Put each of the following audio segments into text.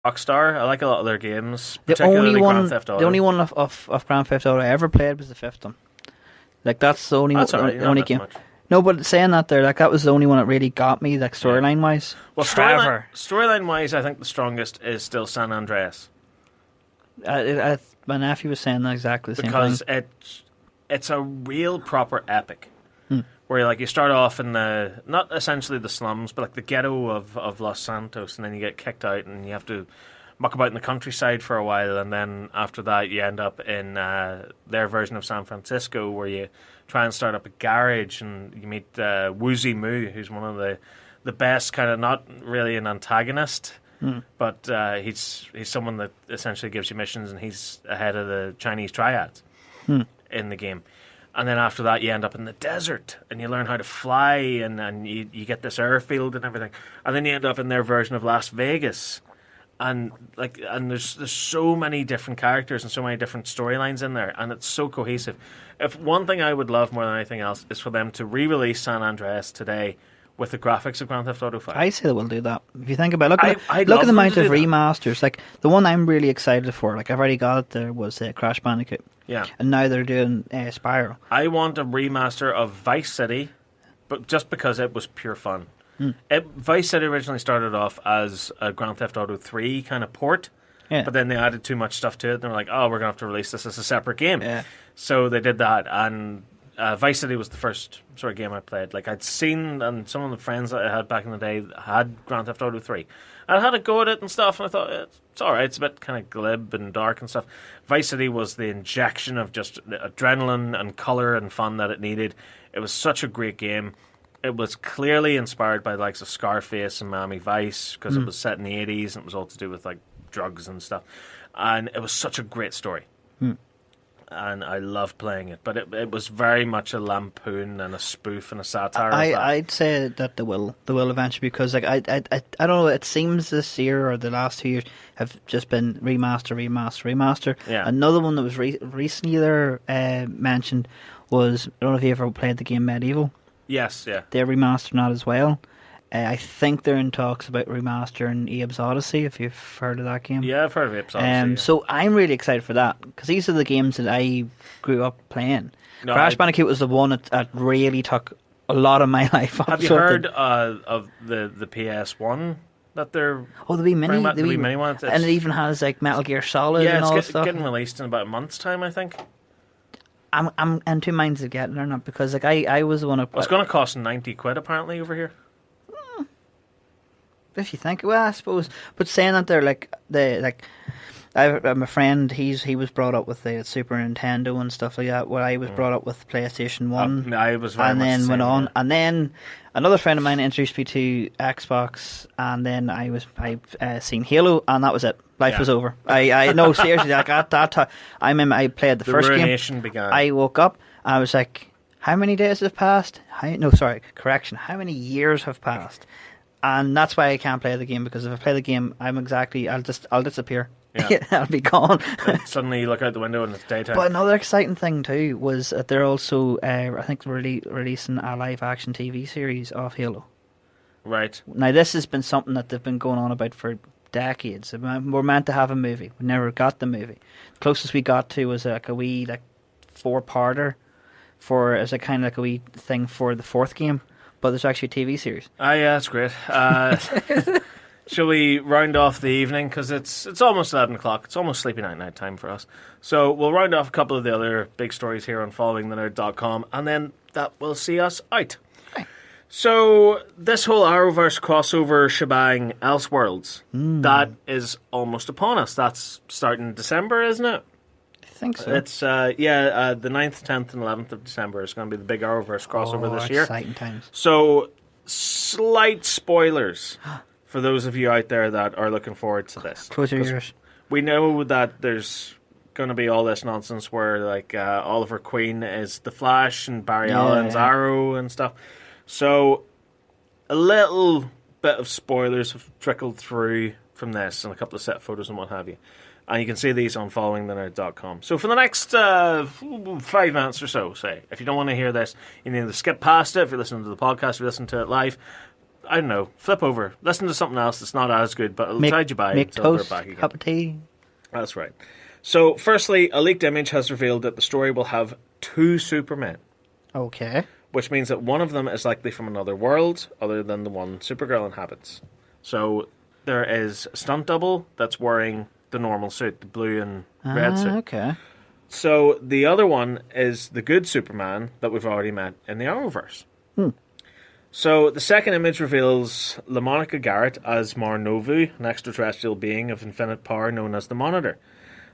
Rockstar. I like a lot of their games, The particularly only Grand one, Theft Auto. the only one of Grand Theft Auto I ever played was the fifth one. Like that's the only That's alright. the only game. Much. No, but saying that there, like that was the only one that really got me, like storyline wise. Well, Trevor. storyline wise, I think the strongest is still San Andreas My nephew was saying that exactly the same because thing. it's a real proper epic. Hmm. Where like you start off in the not essentially the slums, but like the ghetto of Los Santos, and then you get kicked out, and you have to muck about in the countryside for a while, and then after that you end up in their version of San Francisco, where you try and start up a garage, and you meet Woozy Moo, who's one of the best kind of not really an antagonist, but he's someone that essentially gives you missions, and he's ahead of the Chinese triads in the game. And then after that, you end up in the desert, and you learn how to fly, and you get this airfield and everything. And then you end up in their version of Las Vegas, and there's so many different characters and so many different storylines in there, and it's so cohesive. If one thing I would love more than anything else is for them to re-release San Andreas today with the graphics of Grand Theft Auto 5. I say they will do that. If you think about it, I'd look love at the them amount to of do that. remasters. Like the one I'm really excited for, like I've already got it there, was Crash Bandicoot. Yeah. And now they're doing Spyro. I want a remaster of Vice City, but just because it was pure fun. Vice City originally started off as a Grand Theft Auto 3 kind of port, Yeah. but then they added too much stuff to it, and they were like, oh, we're going to have to release this as a separate game. Yeah. So they did that, and Vice City was the first sort of game I played. Like, I'd seen, and some of the friends that I had back in the day had Grand Theft Auto 3. I had a go at it and stuff, and I thought, it's alright, it's a bit kind of glib and dark and stuff. Vice City was the injection of just adrenaline and colour and fun that it needed. It was such a great game. It was clearly inspired by the likes of Scarface and Miami Vice, because it was set in the 80s, and it was all to do with like drugs and stuff. And it was such a great story. And I loved playing it, but it was very much a lampoon and a spoof and a satire. of that. I'd say that they will eventually, because like I don't know, it seems this year or the last 2 years have just been remaster. Yeah. Another one that was recently there mentioned was, I don't know if you ever played the game Medieval. Yes, yeah. They're remastering that as well. I think they're in talks about remastering Abe's Odyssey, if you've heard of that game. Yeah, I've heard of it. Obviously, yeah. So I'm really excited for that, because these are the games that I grew up playing. No, Crash Bandicoot was the one that really took a lot of my life. Have you heard of the PS1 that they're... Oh, the wee mini, bringing back? The wee mini one? and it even has like Metal Gear Solid Yeah, and all that it's stuff. getting released in about a month's time, I think. I'm in two minds of getting it or not, because like I was the one. Well, it's going to cost 90 quid apparently over here. If you think, well, I suppose. But saying that, they're like I'm a friend. He was brought up with the Super Nintendo and stuff like that. Where I was brought up with PlayStation 1. I was very and much then the went same, on, yeah. and then another friend of mine introduced me to Xbox, and then I seen Halo, and that was it. Life was over. I no, seriously, like at that time, I remember I played the first game. ruination began. I woke up and I was like, how many days have passed? How many years have passed? And that's why I can't play the game, because if I play the game, I'll disappear. Yeah. I'll be gone. And suddenly you look out the window and it's daytime. But another exciting thing too was that they're also, I think, releasing a live action TV series of Halo. Right. Now this has been something that they've been going on about for decades. We're meant to have a movie. We never got the movie. The closest we got to was like a wee 4-parter as a kind of like a wee thing for the fourth game. But there's actually a TV series. Ah, yeah, that's great. Shall we round off the evening? Because it's almost 11 o'clock. It's almost sleepy night time for us. So we'll round off a couple of the other big stories here on followingthenerd.com, and then that will see us out. Okay. So this whole Arrowverse crossover shebang, Elseworlds, that is almost upon us. That's starting December, isn't it? I think so. It's the 9th, 10th, and 11th of December is going to be the big Arrowverse crossover this year. Exciting times. So, slight spoilers for those of you out there that are looking forward to this. Close your ears. We know that there's going to be all this nonsense where Oliver Queen is the Flash and Barry Allen's Arrow and stuff. So, a little bit of spoilers have trickled through from this, and a couple of set photos and what have you. And you can see these on followingthenerd.com. So for the next 5 minutes or so, say, if you don't want to hear this, you need to skip past it. If you're listening to the podcast, if you listen to it live, I don't know, flip over. Listen to something else that's not as good, but it'll tide you by Make until they're toast, back again. cup of tea. That's right. So, firstly, a leaked image has revealed that the story will have 2 Supermen, Okay. which means that one of them is likely from another world other than the one Supergirl inhabits. So, there is a stunt double that's wearing the normal suit, the blue and red suit. Okay. So, the other one is the good Superman that we've already met in the Arrowverse. So, the second image reveals LaMonica Garrett as Mar-Novu, an extraterrestrial being of infinite power known as the Monitor.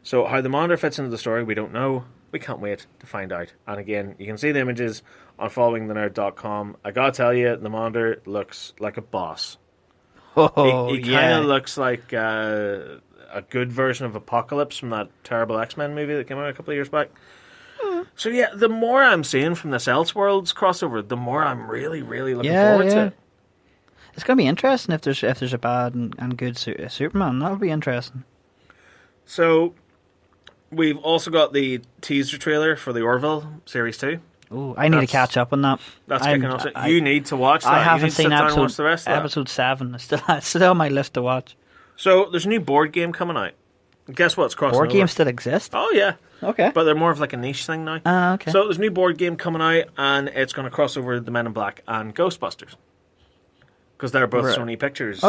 So, how the Monitor fits into the story, we don't know. We can't wait to find out. And again, you can see the images on followingthenerd.com. I gotta tell you, the Monitor looks like a boss. Oh, He kind yeah. of looks like a good version of Apocalypse from that terrible X-Men movie that came out a couple of years back. So yeah, the more I'm seeing from this Elseworlds crossover, the more I'm really, really looking forward to it. It's going to be interesting if there's a bad and good Superman. That would be interesting. So we've also got the teaser trailer for the Orville Series 2. Oh, I need to catch up on that. That's kicking off. You need to watch that. I haven't you need to seen sit down and watch the rest of that. episode 7. It's still on my list to watch. So there's a new board game coming out. Guess what's crossing Board over? games still exist? Oh yeah. Okay. But they're more of like a niche thing now. Okay. So there's a new board game coming out, and it's going to cross over the Men in Black and Ghostbusters, because they're both Sony Pictures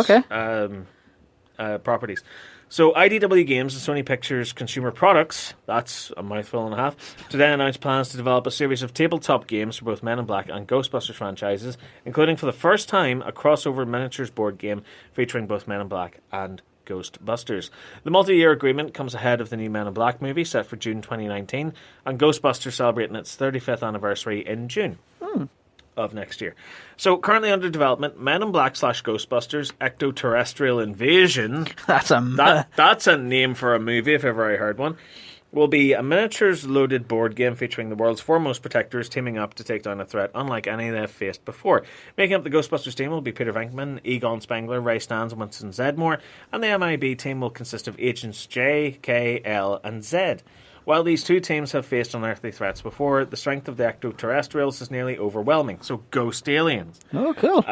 properties. So IDW Games and Sony Pictures Consumer Products, that's a mouthful and a half, today announced plans to develop a series of tabletop games for both Men in Black and Ghostbusters franchises, including for the first time a crossover miniatures board game featuring both Men in Black and Ghostbusters. The multi-year agreement comes ahead of the new Men in Black movie set for June 2019, and Ghostbusters celebrating its 35th anniversary in June of next year. So currently under development, Men in Black / Ghostbusters Ectoterrestrial Invasion. That's a name for a movie if ever I heard one. Will be a miniatures loaded board game featuring the world's foremost protectors teaming up to take down a threat unlike any they've faced before. Making up the Ghostbusters team will be Peter Venkman, Egon Spengler, Ray Stans, and Winston Zedmore, and the MIB team will consist of Agents J, K, L, and Z. While these two teams have faced unearthly threats before, the strength of the Ectoterrestrials is nearly overwhelming. So, ghost aliens. Oh, cool.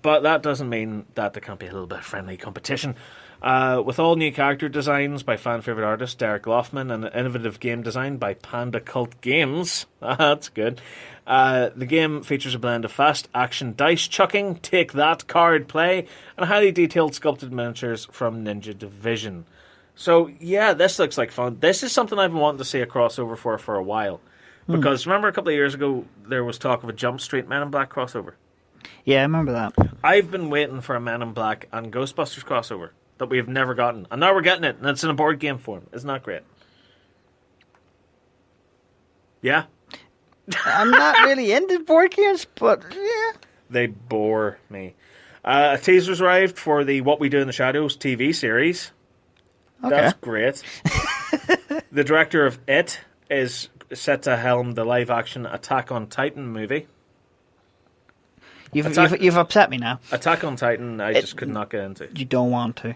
But that doesn't mean that there can't be a little bit of friendly competition. With all new character designs by fan-favourite artist Derek Loffman and an innovative game design by Panda Cult Games. That's good. The game features a blend of fast-action dice chucking, take-that card play, and highly detailed sculpted miniatures from Ninja Division. So, yeah, this looks like fun. This is something I've been wanting to see a crossover for a while. Because remember a couple of years ago, there was talk of a Jump Street Men in Black crossover? Yeah, I remember that. I've been waiting for a Men in Black and Ghostbusters crossover that we have never gotten. And now we're getting it, and it's in a board game form. Isn't that great? Yeah? I'm not really into board games, but yeah. They bore me. A teaser's arrived for the What We Do in the Shadows TV series. Okay. That's great. The director of It is set to helm the live-action Attack on Titan movie. You've upset me now. Attack on Titan, I just could not get into. You don't want to.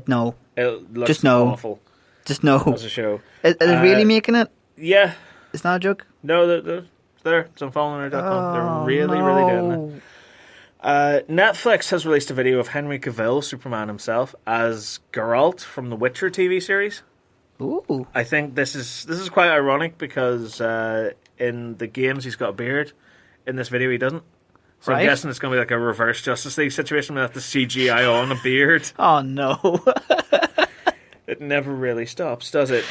No. It looks Just no. awful. Just no. As a show. Is it really making it? Yeah. It's not a joke? No, they're there. It's on followingthenerd.com. They're really doing it. Netflix has released a video of Henry Cavill, Superman himself, as Geralt from the Witcher TV series. Ooh. I think this is quite ironic because in the games he's got a beard. In this video he doesn't. So I'm guessing it's going to be like a reverse Justice League situation where they have to CGI on a beard. Oh no. It never really stops, does it?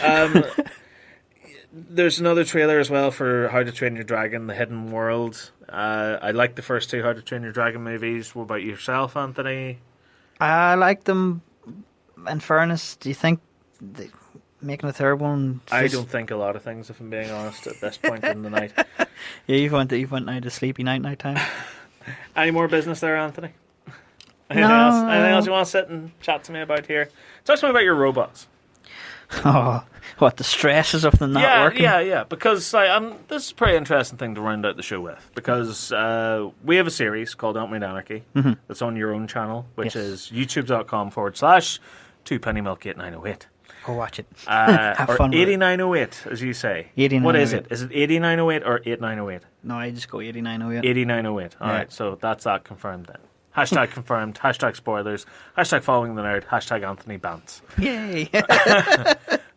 There's another trailer as well for How to Train Your Dragon, The Hidden World. I like the first two How to Train Your Dragon movies. What about yourself, Anthony? I like them. In fairness, do you think making a third one? I don't think a lot of things, if I'm being honest, at this point in the night. Yeah, you've went now to sleepy night time. Any more business there, Anthony? Anything else you want to sit and chat to me about here? Talk to me about your robots. Oh, what, the stresses of them not working? Yeah, because this is a pretty interesting thing to round out the show with, because we have a series called Don't Mind Anarchy that's on your own channel, which is youtube.com/2pennymilk8908. Go watch it. Or 8908, as you say. 8908. What is it? Is it 8908 or 8908? No, I just go 8908. 8908. All right, so that's that confirmed then. Hashtag confirmed, hashtag spoilers, hashtag following the nerd, hashtag Anthony Bantz. Yay!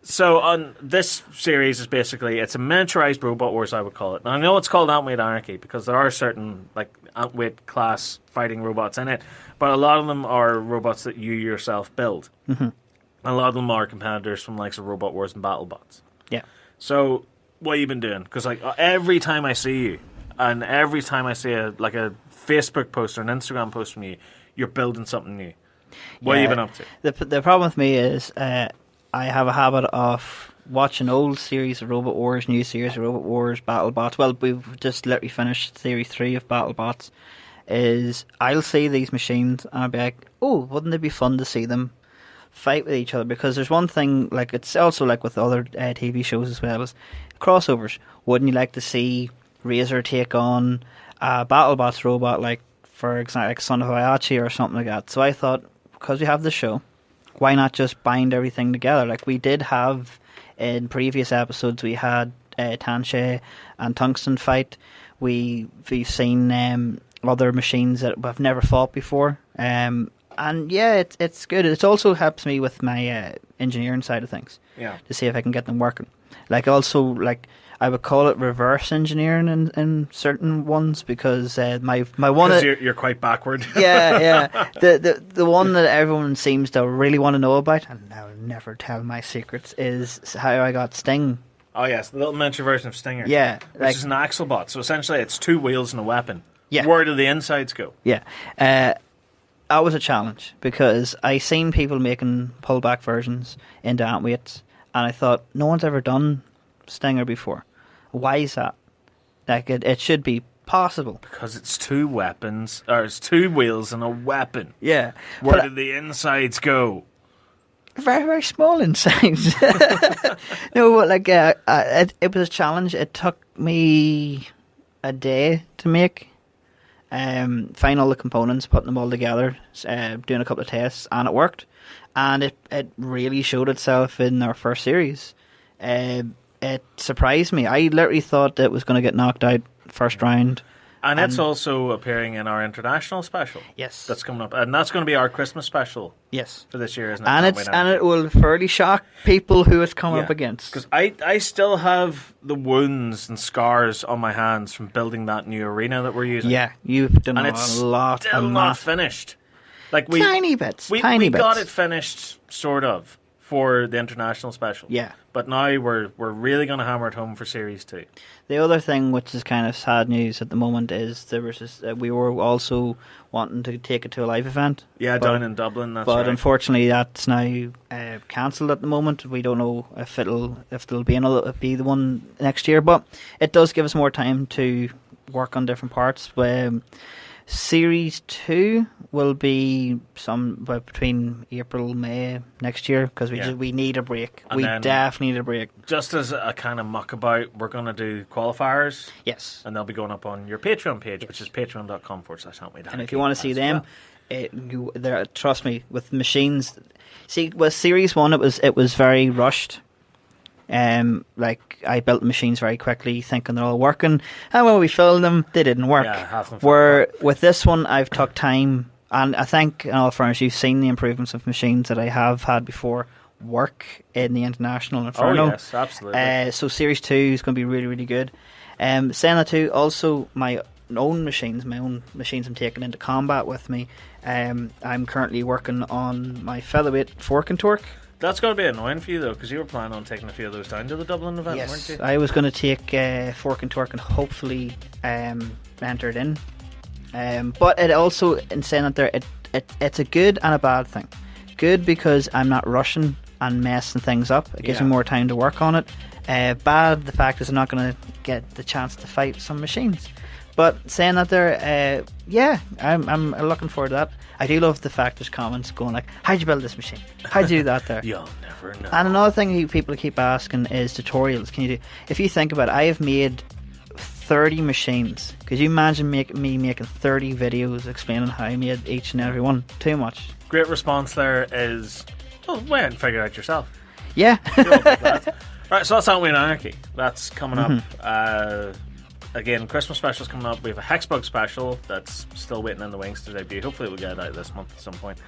So on this series is basically, it's a miniaturized Robot Wars, I would call it. Now I know it's called Ant-Weight Anarchy because there are certain like Ant-Weight class fighting robots in it, but a lot of them are robots that you yourself build. Mm-hmm. A lot of them are competitors from likes of Robot Wars and BattleBots. Yeah. So what have you been doing? Because like every time I see you, and every time I see a Facebook post or an Instagram post from you, you're building something new. What have you been up to? The problem with me is I have a habit of watching old series of Robot Wars, new series of Robot Wars, BattleBots. Well, we've just literally finished Series 3 of BattleBots. Is I'll see these machines and I'll be like, oh, wouldn't it be fun to see them fight with each other? Because there's one thing, like it's also like with other TV shows as well, is crossovers. Wouldn't you like to see Razor take on a BattleBots robot, like for example, like Son of Ayachi or something like that? So I thought, because we have the show, why not just bind everything together? Like we did have in previous episodes, we had Tanshe and Tungsten fight. We've seen other machines that I've never fought before. And yeah, it's good. It also helps me with my engineering side of things. Yeah. To see if I can get them working. Like also, like I would call it reverse engineering in certain ones because my one. Because you're quite backward. Yeah. The one that everyone seems to really want to know about, and I will never tell my secrets, is how I got Sting. Oh yes, the little miniature version of Stinger. Yeah, which is an axle bot. So essentially, it's two wheels and a weapon. Yeah. Where do the insides go? Yeah. That was a challenge because I seen people making pullback versions into Ant-Weights, and I thought no one's ever done Stinger before. Why is that? Like it should be possible because it's two weapons, or it's two wheels and a weapon. Yeah. Where do the insides go? Very, very small insides. No, but like it was a challenge. It took me a day to make. Find all the components, putting them all together, doing a couple of tests, and it worked. And it really showed itself in our first series. It surprised me. I literally thought it was going to get knocked out first round. And it's also appearing in our international special. Yes. That's coming up. And that's going to be our Christmas special. Yes. For this year, isn't it? And it will fairly shock people who it's come up against. Because I still have the wounds and scars on my hands from building that new arena that we're using. Yeah, you've done and a it's lot. Still not finished. Like tiny bits. We got it finished, sort of, for the international special. Yeah. But now we're really going to hammer it home for Series 2. The other thing, which is kind of sad news at the moment, is there was we were also wanting to take it to a live event. Yeah, down in Dublin. That's but right. Unfortunately, that's now cancelled at the moment. We don't know if there'll be the one next year. But it does give us more time to work on different parts. Series 2 will be between April and May next year because we need a break. And we definitely need a break. Just as a kind of muck about, we're going to do qualifiers. Yes. And they'll be going up on your Patreon page, which is patreon.com/Ant-Weight. And if you want to see them, trust me, with machines. See, with Series 1, it was very rushed. Like I built machines very quickly, thinking they're all working, and when we filmed them, they didn't work. Yeah, with this one, I've took time, and I think, in all fairness, you've seen the improvements of machines that I have had before work in the International Inferno. Oh yes, absolutely. So Series 2 is going to be really, really good. Saying that too, also my own machines I'm taking into combat with me. I'm currently working on my featherweight fork and torque. That's going to be annoying for you, though, because you were planning on taking a few of those down to the Dublin event, weren't you? I was going to take fork and torque and hopefully enter it in. But it also, in saying that there, it's a good and a bad thing. Good because I'm not rushing and messing things up. It gives me more time to work on it. Bad, the fact is I'm not going to get the chance to fight some machines. But saying that there, I'm looking forward to that. I do love the fact there's comments going like, how'd you build this machine? How'd you do that there? You'll never know. And another thing people keep asking is tutorials. Can you do? If you think about it, I have made 30 machines. Could you imagine me making 30 videos explaining how I made each and every one? Too much. Great response there is, wait and figure it out yourself. Yeah. Right, so that's Ant-Weight Anarchy. That's coming up again, Christmas specials coming up. We have a Hexbug special that's still waiting in the wings to debut. Hopefully we'll get it out this month at some point.